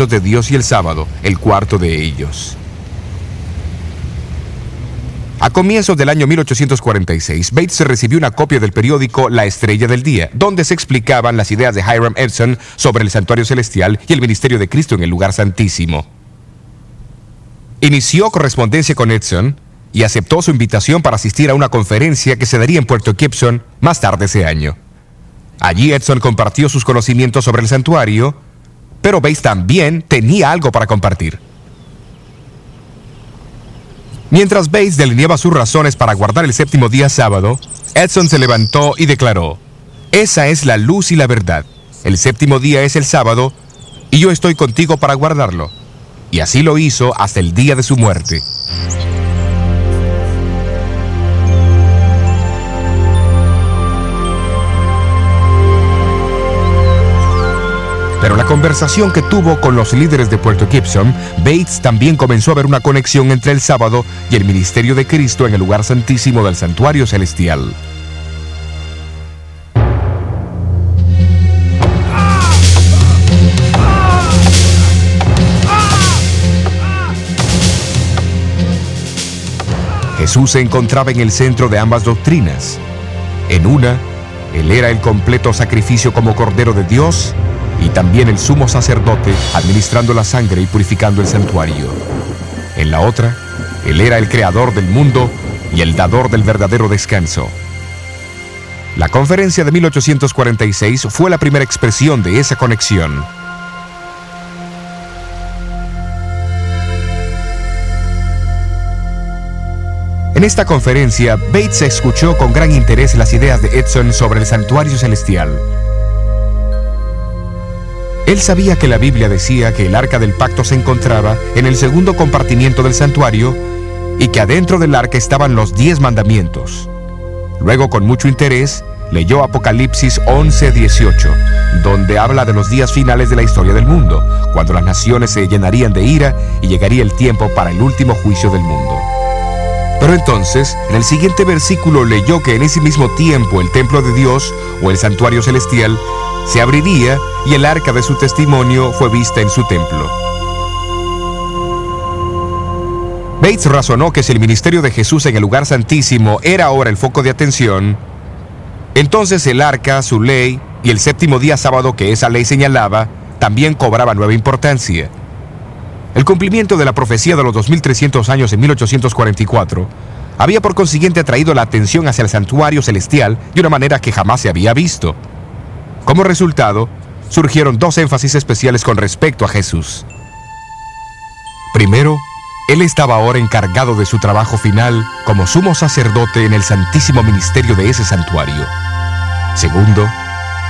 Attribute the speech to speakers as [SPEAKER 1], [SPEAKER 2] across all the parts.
[SPEAKER 1] de Dios y el sábado, el cuarto de ellos. A comienzos del año 1846, Bates recibió una copia del periódico La Estrella del Día, donde se explicaban las ideas de Hiram Edson sobre el santuario celestial y el ministerio de Cristo en el lugar santísimo. Inició correspondencia con Edson y aceptó su invitación para asistir a una conferencia que se daría en Puerto Gibson más tarde ese año. Allí Edson compartió sus conocimientos sobre el santuario, pero Bates también tenía algo para compartir. Mientras Bates delineaba sus razones para guardar el séptimo día sábado, Edson se levantó y declaró: «Esa es la luz y la verdad. El séptimo día es el sábado, y yo estoy contigo para guardarlo». Y así lo hizo hasta el día de su muerte. Pero en la conversación que tuvo con los líderes de Puerto Gibson, Bates también comenzó a ver una conexión entre el sábado y el ministerio de Cristo en el lugar santísimo del santuario celestial. Jesús se encontraba en el centro de ambas doctrinas. En una, Él era el completo sacrificio como Cordero de Dios, y también el sumo sacerdote administrando la sangre y purificando el santuario. En la otra, Él era el creador del mundo y el dador del verdadero descanso. La conferencia de 1846 fue la primera expresión de esa conexión. En esta conferencia, Bates escuchó con gran interés las ideas de Edson sobre el santuario celestial. Él sabía que la Biblia decía que el arca del pacto se encontraba en el segundo compartimiento del santuario y que adentro del arca estaban los 10 mandamientos. Luego, con mucho interés, leyó Apocalipsis 11:18, donde habla de los días finales de la historia del mundo, cuando las naciones se llenarían de ira y llegaría el tiempo para el último juicio del mundo. Pero entonces, en el siguiente versículo leyó que en ese mismo tiempo el templo de Dios, o el santuario celestial, se abriría y el arca de su testimonio fue vista en su templo. Bates razonó que si el ministerio de Jesús en el lugar santísimo era ahora el foco de atención, entonces el arca, su ley y el séptimo día sábado que esa ley señalaba también cobraba nueva importancia. El cumplimiento de la profecía de los 2300 años en 1844 había por consiguiente atraído la atención hacia el santuario celestial de una manera que jamás se había visto. Como resultado, surgieron 2 énfasis especiales con respecto a Jesús. Primero, Él estaba ahora encargado de su trabajo final como sumo sacerdote en el santísimo ministerio de ese santuario. Segundo,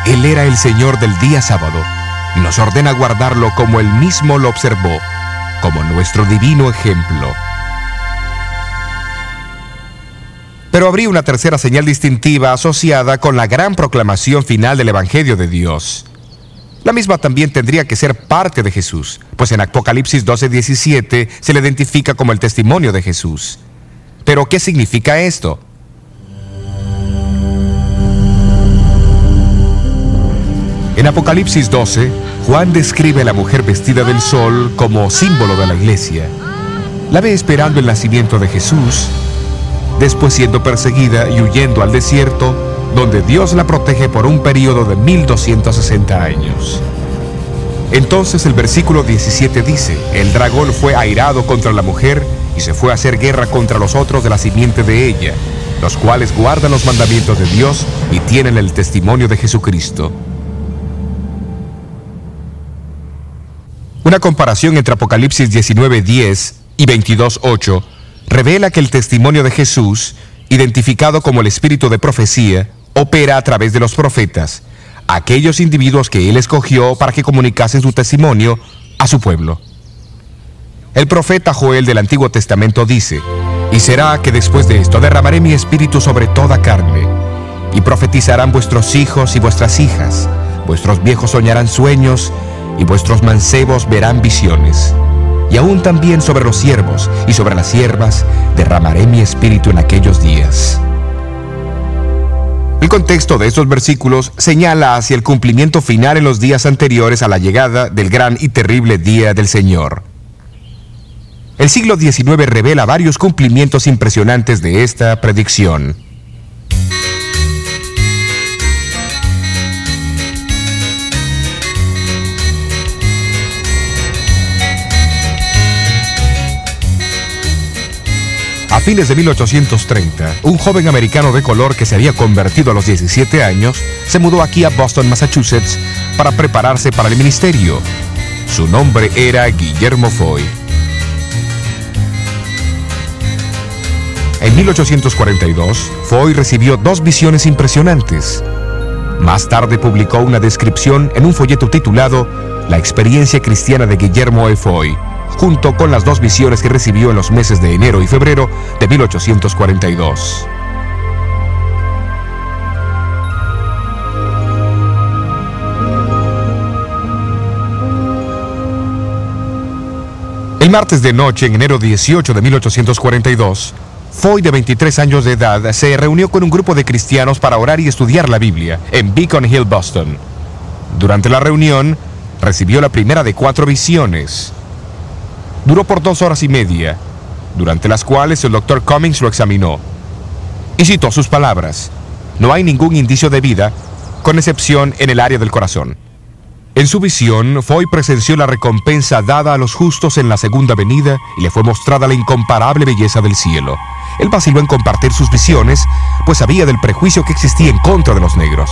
[SPEAKER 1] Él era el Señor del día sábado y nos ordena guardarlo como Él mismo lo observó, como nuestro divino ejemplo. Pero habría una tercera señal distintiva asociada con la gran proclamación final del Evangelio de Dios. La misma también tendría que ser parte de Jesús, pues en Apocalipsis 12:17 se le identifica como el testimonio de Jesús. ¿Pero qué significa esto? En Apocalipsis 12, Juan describe a la mujer vestida del sol como símbolo de la iglesia. La ve esperando el nacimiento de Jesús, después siendo perseguida y huyendo al desierto, donde Dios la protege por un periodo de 1260 años. Entonces el versículo 17 dice: el dragón fue airado contra la mujer y se fue a hacer guerra contra los otros de la simiente de ella, los cuales guardan los mandamientos de Dios y tienen el testimonio de Jesucristo. Una comparación entre Apocalipsis 19:10 y 22:8 revela que el testimonio de Jesús, identificado como el espíritu de profecía, opera a través de los profetas, aquellos individuos que Él escogió para que comunicasen su testimonio a su pueblo. El profeta Joel del Antiguo Testamento dice: «Y será que después de esto derramaré mi espíritu sobre toda carne, y profetizarán vuestros hijos y vuestras hijas, vuestros viejos soñarán sueños, y vuestros mancebos verán visiones. Y aún también sobre los siervos y sobre las siervas derramaré mi espíritu en aquellos días». El contexto de estos versículos señala hacia el cumplimiento final en los días anteriores a la llegada del gran y terrible día del Señor. El siglo XIX revela varios cumplimientos impresionantes de esta predicción. A fines de 1830, un joven americano de color que se había convertido a los 17 años se mudó aquí a Boston, Massachusetts, para prepararse para el ministerio. Su nombre era Guillermo Foy. En 1842, Foy recibió 2 visiones impresionantes. Más tarde publicó una descripción en un folleto titulado La experiencia cristiana de Guillermo E. Foy, junto con las 2 visiones que recibió en los meses de enero y febrero de 1842. El martes de noche, en enero 18 de 1842, Foy, de 23 años de edad, se reunió con un grupo de cristianos para orar y estudiar la Biblia en Beacon Hill, Boston. Durante la reunión, recibió la primera de 4 visiones. Duró por 2 horas y media, durante las cuales el Dr. Cummings lo examinó y citó sus palabras: no hay ningún indicio de vida, con excepción en el área del corazón. En su visión, Foy presenció la recompensa dada a los justos en la segunda venida y le fue mostrada la incomparable belleza del cielo. Él vaciló en compartir sus visiones, pues sabía del prejuicio que existía en contra de los negros.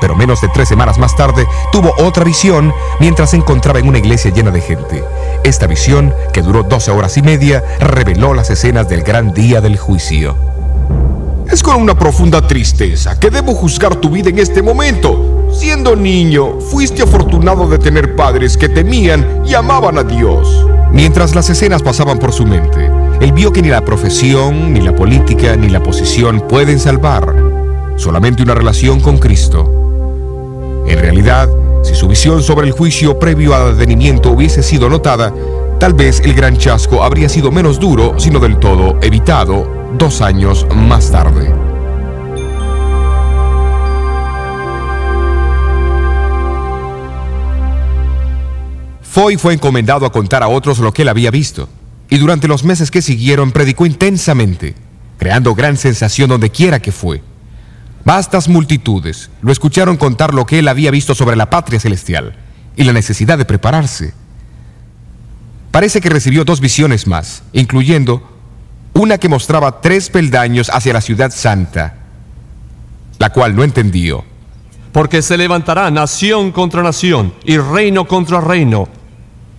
[SPEAKER 1] Pero menos de 3 semanas más tarde, tuvo otra visión mientras se encontraba en una iglesia llena de gente. Esta visión, que duró 12 horas y media, reveló las escenas del gran día del juicio.
[SPEAKER 2] Es con una profunda tristeza que debo juzgar tu vida en este momento. Siendo niño, fuiste afortunado de tener padres que temían y amaban a Dios.
[SPEAKER 1] Mientras las escenas pasaban por su mente, él vio que ni la profesión, ni la política, ni la posición pueden salvar. Solamente una relación con Cristo. En realidad, si su visión sobre el juicio previo al advenimiento hubiese sido notada, tal vez el gran chasco habría sido menos duro, sino del todo evitado 2 años más tarde. Foy fue encomendado a contar a otros lo que él había visto, y durante los meses que siguieron predicó intensamente, creando gran sensación donde quiera que fue. Vastas multitudes lo escucharon contar lo que él había visto sobre la patria celestial y la necesidad de prepararse. Parece que recibió 2 visiones más, incluyendo una que mostraba 3 peldaños hacia la ciudad santa, la cual no entendió.
[SPEAKER 3] Porque se levantará nación contra nación y reino contra reino,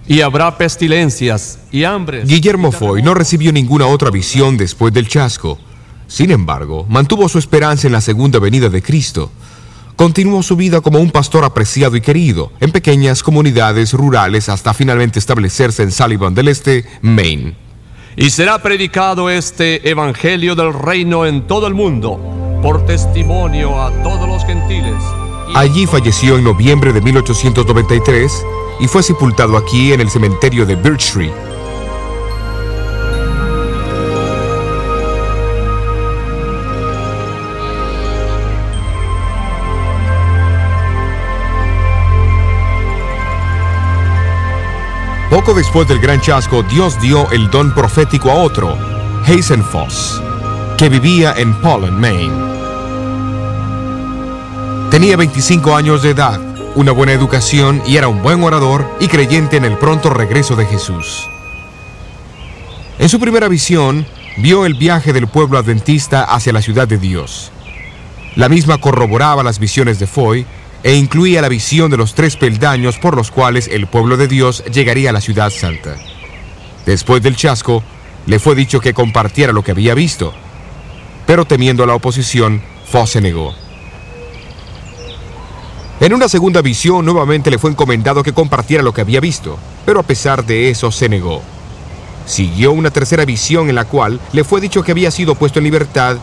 [SPEAKER 3] y habrá pestilencias y hambres.
[SPEAKER 1] Guillermo Foy no recibió ninguna otra visión después del chasco. Sin embargo, mantuvo su esperanza en la segunda venida de Cristo. Continuó su vida como un pastor apreciado y querido en pequeñas comunidades rurales hasta finalmente establecerse en Sullivan del Este, Maine.
[SPEAKER 3] Y será predicado este evangelio del reino en todo el mundo, por testimonio a todos los gentiles.
[SPEAKER 1] Allí falleció en noviembre de 1893 y fue sepultado aquí en el cementerio de Birch Tree. Poco después del gran chasco, Dios dio el don profético a otro, Hazen Foss, que vivía en Pollen, Maine. Tenía 25 años de edad, una buena educación y era un buen orador y creyente en el pronto regreso de Jesús. En su primera visión, vio el viaje del pueblo adventista hacia la ciudad de Dios. La misma corroboraba las visiones de Foy e incluía la visión de los 3 peldaños por los cuales el pueblo de Dios llegaría a la ciudad santa. Después del chasco, le fue dicho que compartiera lo que había visto, pero temiendo la oposición, Foss se negó. En una segunda visión, nuevamente le fue encomendado que compartiera lo que había visto, pero a pesar de eso se negó. Siguió una tercera visión en la cual le fue dicho que había sido puesto en libertad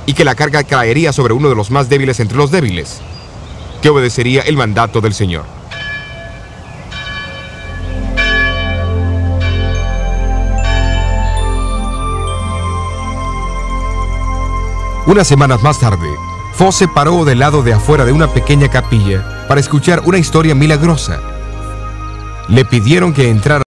[SPEAKER 1] y que la carga caería sobre uno de los más débiles entre los débiles, que obedecería el mandato del Señor. Unas semanas más tarde, Foss se paró del lado de afuera de una pequeña capilla para escuchar una historia milagrosa. Le pidieron que entrara